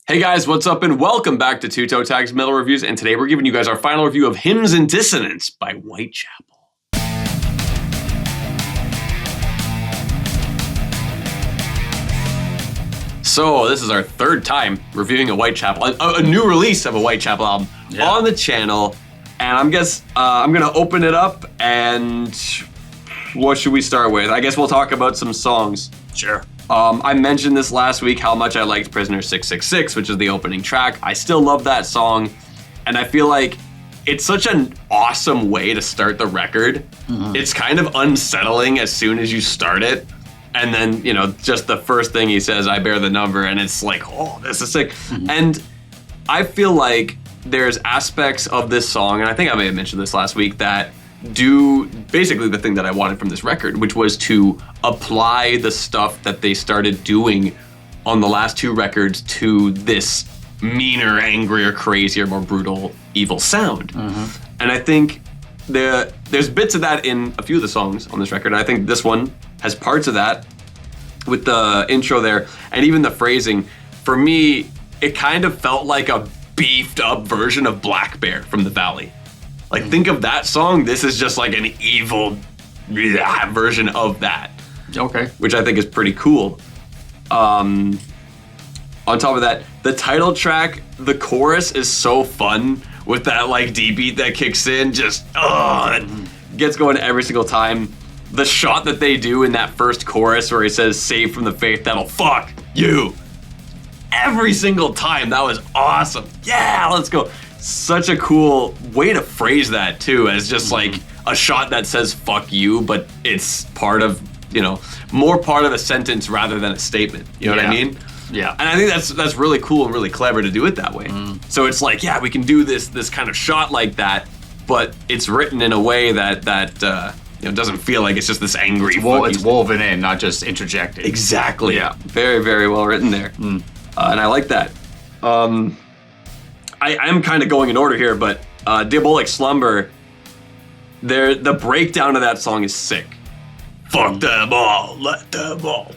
Hey guys, what's up and welcome back to Toe Tags Metal Reviews, and today we're giving you guys our final review of Hymns and Dissonance by Whitechapel. So this is our third time reviewing a Whitechapel, a new release of a Whitechapel album on the channel, and I'm gonna open it up, and what should we start with? I guess we'll talk about some songs. Sure. I mentioned this last week how much I liked Prisoner 666, which is the opening track. I still love that song, and I feel like it's such an awesome way to start the record. Mm-hmm. It's kind of unsettling as soon as you start it, and then, you know, just the first thing he says, I bear the number, and it's like, oh, this is sick. Mm-hmm. And I feel like there's aspects of this song, and I think I may have mentioned this last week, that do basically the thing that I wanted from this record, which was to apply the stuff that they started doing on the last two records to this meaner, angrier, crazier, more brutal, evil sound. Mm-hmm. And I think there's bits of that in a few of the songs on this record. And I think this one has parts of that with the intro there, and even the phrasing. For me, it kind of felt like a beefed up version of Black Bear from the Valley. Like, think of that song. This is just like an evil version of that. Okay. Which I think is pretty cool. On top of that, the title track, the chorus is so fun with that like D beat that kicks in. Just, it gets going every single time. The shot that they do in that first chorus where he says, "Save from the faith that'll fuck you." Every single time. That was awesome. Yeah, let's go. Such a cool way to phrase that too, as just like a shot that says fuck you, but it's part of, you know, more part of a sentence rather than a statement. You know what I mean? Yeah. And I think that's really cool and really clever to do it that way. So it's like, yeah, we can do this kind of shot like that, but it's written in a way that you know, doesn't feel like it's just this angry. It's woven in, not just interjected. Exactly. Yeah. Very, very well written there. And I like that. I'm kind of going in order here, but Diabolic Slumber, the breakdown of that song is sick. Fuck them all, let them all.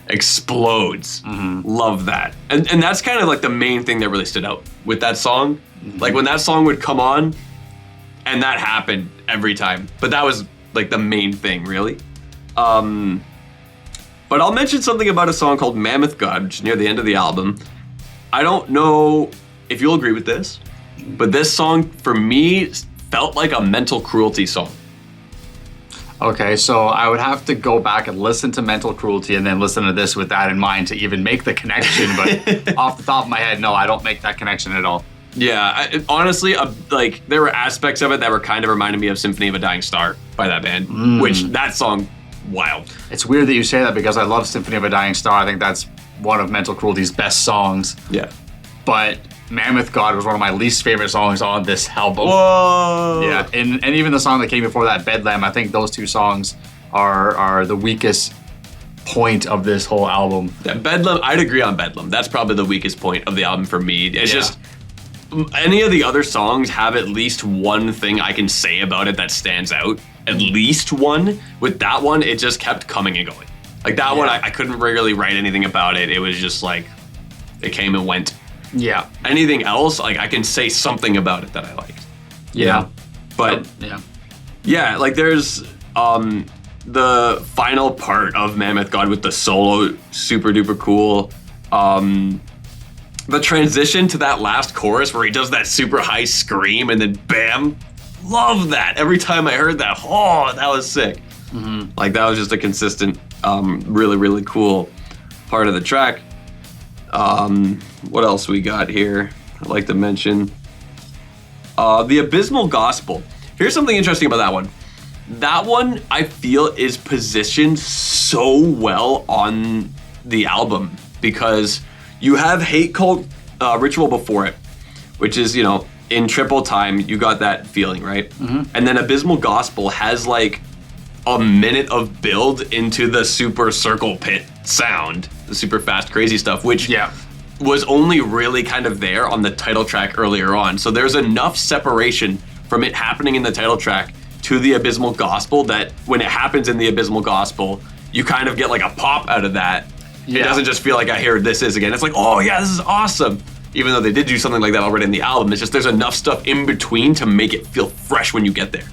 Explodes. Love that. And that's kind of like the main thing that really stood out with that song. Like when that song would come on, and that happened every time. But that was like the main thing, really. But I'll mention something about a song called Mammoth God, which is near the end of the album. I don't know if you'll agree with this, but this song, for me, felt like a Mental Cruelty song. Okay, so I would have to go back and listen to Mental Cruelty and then listen to this with that in mind to even make the connection. But off the top of my head, no, I don't make that connection at all. Yeah, honestly, like there were aspects of it that were kind of reminding me of Symphony of a Dying Star by that band, which that song, wild. It's weird that you say that because I love Symphony of a Dying Star. I think that's one of Mental Cruelty's best songs. Yeah. But Mammoth God was one of my least favorite songs on this album. Whoa! Yeah, and even the song that came before that, Bedlam, I think those two songs are the weakest point of this whole album. Yeah, Bedlam, I'd agree on Bedlam. That's probably the weakest point of the album for me. It's just, any of the other songs have at least one thing I can say about it that stands out. At least one. With that one, it just kept coming and going. Like that one, I couldn't really write anything about it. It was just like, it came and went. Yeah. Anything else, like I can say something about it that I liked. Yeah. But yeah, like there's the final part of Mammoth God with the solo, super duper cool. The transition to that last chorus where he does that super high scream and then bam, love that. Every time I heard that, that was sick. Like that was just a consistent, really, really cool part of the track. What else we got here? I'd like to mention the Abysmal Gospel. Here's something interesting about that one. That one, I feel, is positioned so well on the album because you have Hate Cult Ritual before it, which is, you know, in triple time, you got that feeling, right? And then Abysmal Gospel has like a minute of build into the super circle pit sound, the super fast, crazy stuff, which was only really kind of there on the title track earlier on. So there's enough separation from it happening in the title track to the Abysmal Gospel that when it happens in the Abysmal Gospel, you kind of get like a pop out of that. It doesn't just feel like I hear This Is again. It's like, oh yeah, this is awesome. Even though they did do something like that already in the album, it's just there's enough stuff in between to make it feel fresh when you get there.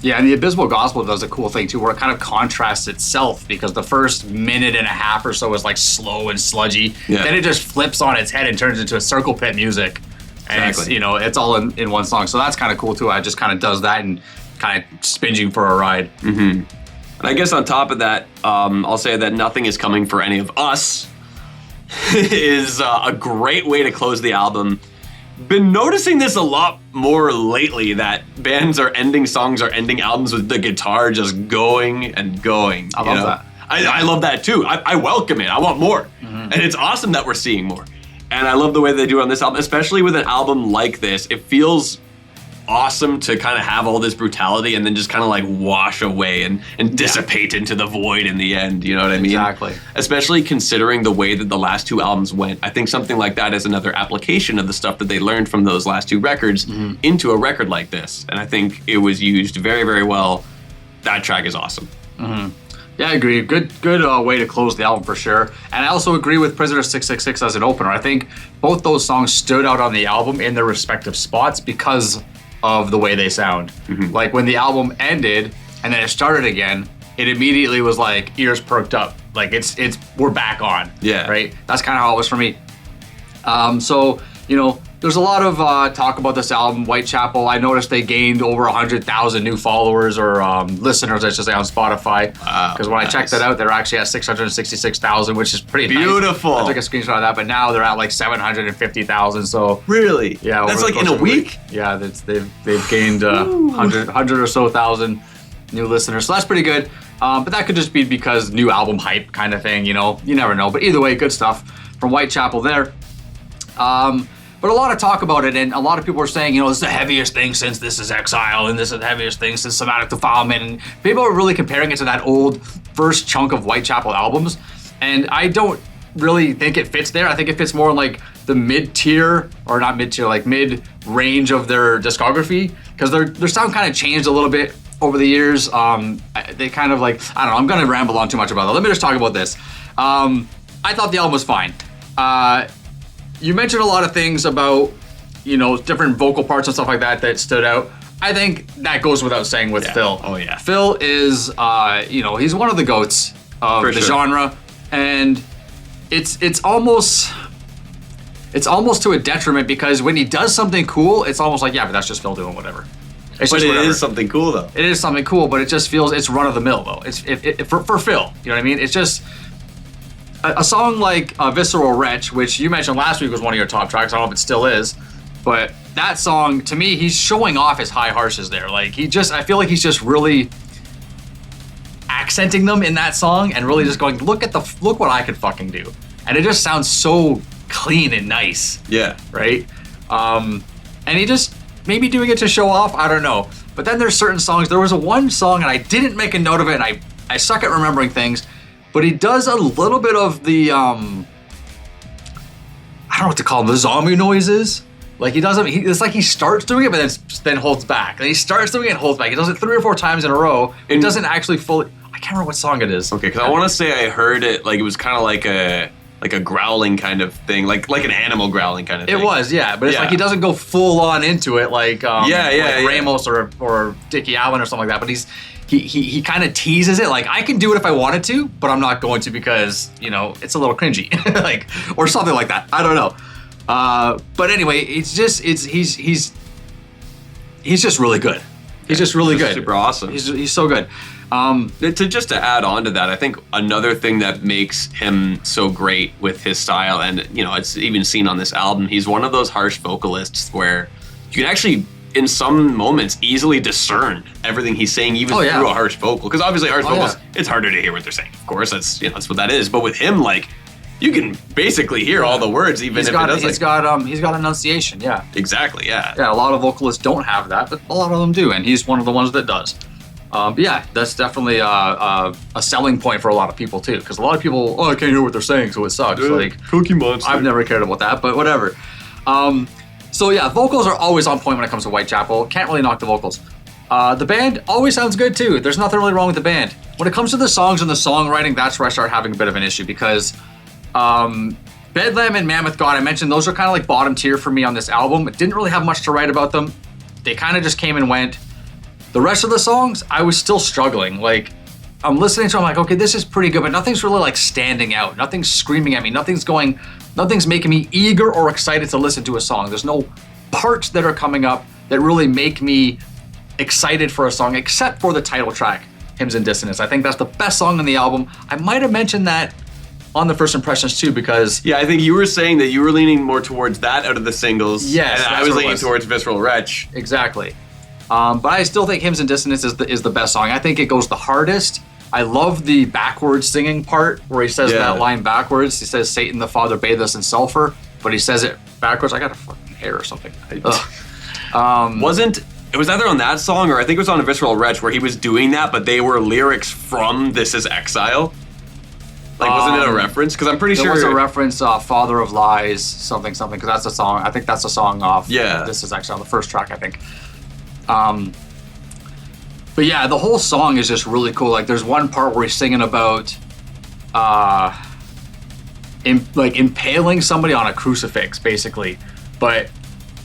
Yeah, and the Abysmal Gospel does a cool thing too, where it kind of contrasts itself, because the first minute and a half or so is like slow and sludgy. Yeah. Then it just flips on its head and turns into a circle pit music. And Exactly. it's all in one song. So that's kind of cool too. It just kind of does that and kind of spinging for a ride. And I guess on top of that, I'll say that Nothing Is Coming for Any of Us is a great way to close the album. Been noticing this a lot more lately, that bands are ending songs or ending albums with the guitar just going and going. I love that. I love that too. I welcome it. I want more. And it's awesome that we're seeing more. And I love the way they do it on this album, especially with an album like this. It feels awesome to kind of have all this brutality and then just kind of like wash away and dissipate into the void in the end. You know what I mean? Exactly. Especially considering the way that the last two albums went. I think something like that is another application of the stuff that they learned from those last two records into a record like this. And I think it was used very, very well. That track is awesome. Yeah, I agree. Good way to close the album for sure. And I also agree with Prisoner 666 as an opener. I think both those songs stood out on the album in their respective spots because of the way they sound. Like when the album ended and then it started again, it immediately was like ears perked up. Like we're back on. Yeah. Right? That's kind of how it was for me. So, there's a lot of talk about this album, Whitechapel. I noticed they gained over 100,000 new followers or listeners, I should say, on Spotify. Because when I checked that out, they're actually at 666,000, which is pretty Beautiful. nice. I took a screenshot of that, but now they're at like 750,000. So Really? yeah, That's over like the in course a of week? Yeah, they've gained 100 or so thousand new listeners. So that's pretty good. But that could just be because new album hype kind of thing, you never know. But either way, good stuff from Whitechapel there. But a lot of talk about it, and a lot of people are saying, this is the heaviest thing since This Is Exile, and this is the heaviest thing since Somatic Defilement, and people are really comparing it to that old first chunk of Whitechapel albums, and I don't really think it fits there. I think it fits more in like the mid-tier, or not mid-tier, like mid-range of their discography, because their sound kind of changed a little bit over the years. They kind of like, I don't know, I'm gonna ramble on too much about that. Let me just talk about this. I thought the album was fine. You mentioned a lot of things about, different vocal parts and stuff like that stood out. I think that goes without saying with Phil. Oh, yeah. Phil is, he's one of the GOATs of the genre, and it's almost to a detriment, because when he does something cool, it's almost like, yeah, but that's just Phil doing whatever. It's But just it whatever. is something cool, though. It is something cool, but it just feels it's run of the mill though. It's for Phil. You know what I mean? It's just a song like Visceral Wretch, which you mentioned last week was one of your top tracks. I don't know if it still is, but that song, to me, he's showing off his high harshes there. Like I feel like he's just really accenting them in that song and really just going, look what I could fucking do. And it just sounds so clean and nice. Yeah. Right? And he just maybe doing it to show off, I don't know. But then there's certain songs. There was one song, and I didn't make a note of it, and I suck at remembering things, but he does a little bit of the, I don't know what to call them, the zombie noises. Like he doesn't, it's like he starts doing it, but then holds back. And he starts doing it and holds back. He does it 3 or 4 times in a row. It doesn't actually fully, I can't remember what song it is. Okay, because I want to say I heard it, like it was kind of like a growling kind of thing, like an animal growling kind of thing. It was, yeah, but it's like he doesn't go full on into it like Ramos or Dickie Allen or something like that. But he kind of teases it, like I can do it if I wanted to, but I'm not going to because it's a little cringy, like or something like that. I don't know. But anyway, he's just really good. He's just really good. Super awesome. He's so good. To add on to that, I think another thing that makes him so great with his style, and it's even seen on this album, he's one of those harsh vocalists where you can actually, in some moments, easily discern everything he's saying, even through a harsh vocal. Because obviously, harsh vocals, it's harder to hear what they're saying. Of course, that's what that is. But with him, like, you can basically hear all the words, even if it does. He's got enunciation. Yeah. Exactly. Yeah. Yeah. A lot of vocalists don't have that, but a lot of them do, and he's one of the ones that does. But yeah, that's definitely a selling point for a lot of people too, because a lot of people, I can't hear what they're saying, so it sucks. Like Cookie Monster. I've never cared about that, but whatever. So yeah, vocals are always on point when it comes to Whitechapel. Can't really knock the vocals. The band always sounds good too. There's nothing really wrong with the band. When it comes to the songs and the songwriting, that's where I start having a bit of an issue, because Bedlam and Mammoth God, I mentioned those are kind of like bottom tier for me on this album. It didn't really have much to write about them. They kind of just came and went. The rest of the songs, I was still struggling. Like, I'm listening to them, I'm like, okay, this is pretty good, but nothing's really like standing out. Nothing's screaming at me. Nothing's making me eager or excited to listen to a song. There's no parts that are coming up that really make me excited for a song, except for the title track, Hymns and Dissonance. I think that's the best song on the album. I might have mentioned that on the First Impressions too, because... Yeah, I think you were saying that you were leaning more towards that out of the singles. Yes, and I was leaning towards Visceral Wretch. Exactly. But I still think Hymns and Dissonance is the best song. I think it goes the hardest. I love the backwards singing part where he says that line backwards. He says, Satan the Father bathed us in sulfur, but he says it backwards. I got a fucking hair or something. It was either on that song or I think it was on a Visceral Wretch where he was doing that, but they were lyrics from This Is Exile. Like, wasn't it a reference? Because I'm pretty sure... There was a reference, Father of Lies, something, because that's a song. I think that's a song off This Is Exile, the first track, I think. But yeah, the whole song is just really cool. Like, there's one part where he's singing about impaling somebody on a crucifix, basically. But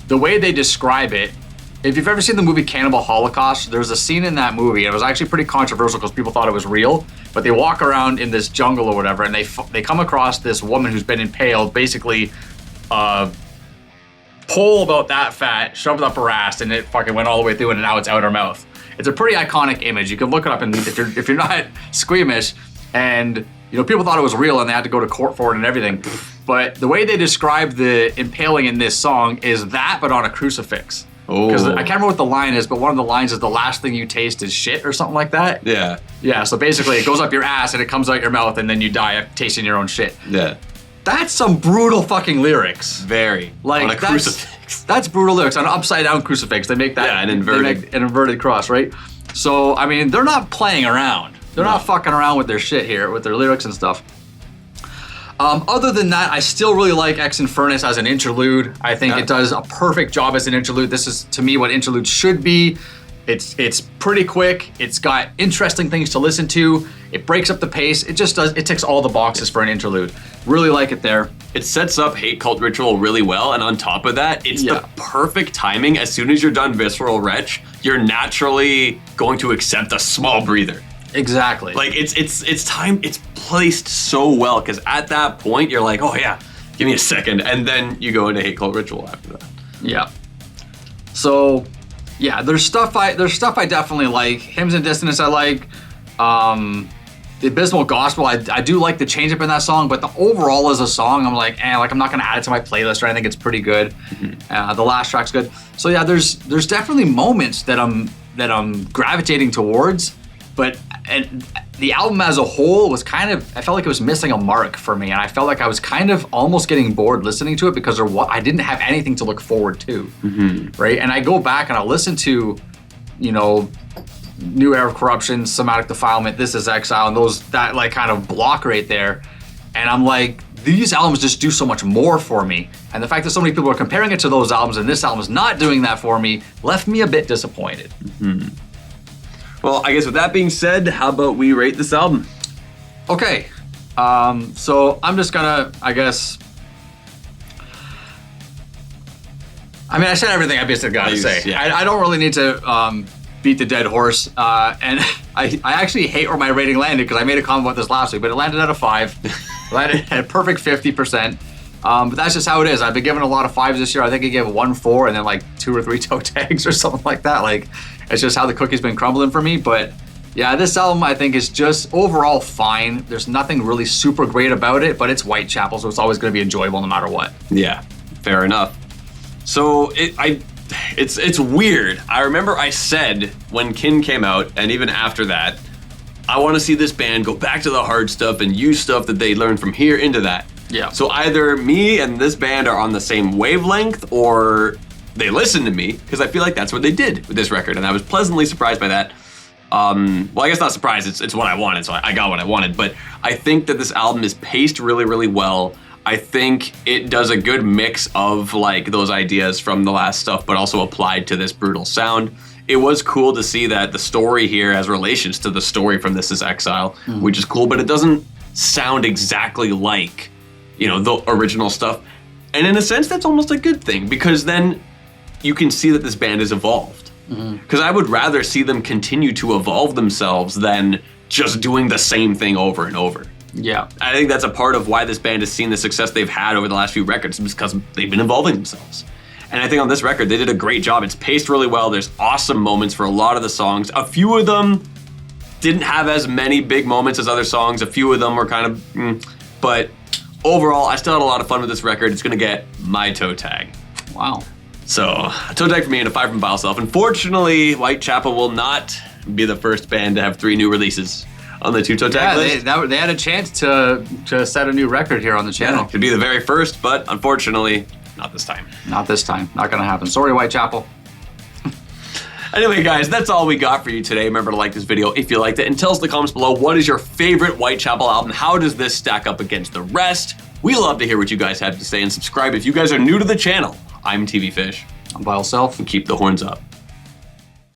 the way they describe it, if you've ever seen the movie Cannibal Holocaust, there's a scene in that movie, and it was actually pretty controversial because people thought it was real, but they walk around in this jungle or whatever, and they come across this woman who's been impaled, basically pole about that fat, shoved up her ass, and it fucking went all the way through, and now it's out her mouth. It's a pretty iconic image. You can look it up, and if you're not squeamish, and you know, people thought it was real, and they had to go to court for it and everything. But the way they describe the impaling in this song is that, but on a crucifix. Because I can't remember what the line is, but one of the lines is the last thing you taste is shit or something like that. Yeah. Yeah, so basically it goes up your ass and it comes out your mouth and then you die of tasting your own shit. Yeah. That's some brutal fucking lyrics. Very. Like, on a crucifix. That's brutal lyrics. On an upside down crucifix. They make that an inverted cross, right? So, I mean, they're not playing around. They're not fucking around with their shit here, with their lyrics and stuff. Other than that, I still really like Ex Infernus as an interlude. I think it does a perfect job as an interlude. This is, to me, what interludes should be. It's pretty quick. It's got interesting things to listen to. It breaks up the pace. It ticks all the boxes for an interlude. Really like it there. It sets up Hate Cult Ritual really well, and on top of that, it's the perfect timing. As soon as you're done Visceral Wretch, you're naturally going to accept a small breather. Exactly. Like, it's time, it's placed so well, because at that point, you're like, oh yeah, give me a second, and then you go into Hate Cult Ritual after that. Yeah. So, yeah, there's stuff I definitely like. Hymns and Dissonance I like. The Abysmal Gospel, I do like the change up in that song, but the overall as a song, I'm like, I'm not gonna add it to my playlist, or I think it's pretty good. Mm-hmm. The last track's good. So yeah, there's definitely moments that I'm gravitating towards, but the album as a whole was kind of, I felt like it was missing a mark for me, and I felt like I was kind of almost getting bored listening to it because I didn't have anything to look forward to, right? And I go back and I listen to, you know, New Era of Corruption, Somatic Defilement, This Is Exile, and that like kind of block right there, and I'm like, these albums just do so much more for me, and the fact that so many people are comparing it to those albums and this album is not doing that for me left me a bit disappointed. Well, I guess with that being said, how about we rate this album? Okay, so I'm just gonna, I guess, I mean, I said everything I basically gotta say. Yeah. I don't really need to beat the dead horse, and I actually hate where my rating landed because I made a comment about this last week, but it landed at a 5. It landed at a perfect 50%. But that's just how it is. I've been given a lot of 5s this year. I think I gave 1 4 and then like 2 or 3 toe tags or something like that. Like, it's just how the cookie's been crumbling for me. But yeah, this album I think is just overall fine. There's nothing really super great about it, but it's Whitechapel, so it's always going to be enjoyable no matter what. Yeah, fair enough. So it's weird. I remember I said when Kin came out, and even after that, I want to see this band go back to the hard stuff and use stuff that they learned from here into that. Yeah. So either me and this band are on the same wavelength, or they listen to me, because I feel like that's what they did with this record, and I was pleasantly surprised by that. Well, I guess not surprised, it's what I wanted, so I got what I wanted, but I think that this album is paced really, really well. I think it does a good mix of like those ideas from the last stuff, but also applied to this brutal sound. It was cool to see that the story here has relations to the story from This Is Exile, which is cool, but it doesn't sound exactly like the original stuff. And in a sense, that's almost a good thing, because then you can see that this band has evolved. Because I would rather see them continue to evolve themselves than just doing the same thing over and over. Yeah. I think that's a part of why this band has seen the success they've had over the last few records, because they've been evolving themselves. And I think on this record, they did a great job. It's paced really well. There's awesome moments for a lot of the songs. A few of them didn't have as many big moments as other songs. A few of them were kind of, but overall, I still had a lot of fun with this record. It's gonna get my toe tag. Wow. So, a toe tag for me and a 5 from Bile Self. Unfortunately, Whitechapel will not be the first band to have 3 new releases on the 2 toe tag list. They had a chance to set a new record here on the channel. Could be the very first, but unfortunately, not this time. Not this time. Not gonna happen. Sorry, Whitechapel. Anyway, guys, that's all we got for you today. Remember to like this video if you liked it, and tell us in the comments below, what is your favorite Whitechapel album? How does this stack up against the rest? We love to hear what you guys have to say, and subscribe if you guys are new to the channel. I'm TV Fish. I'm Bile Self. And keep the horns up.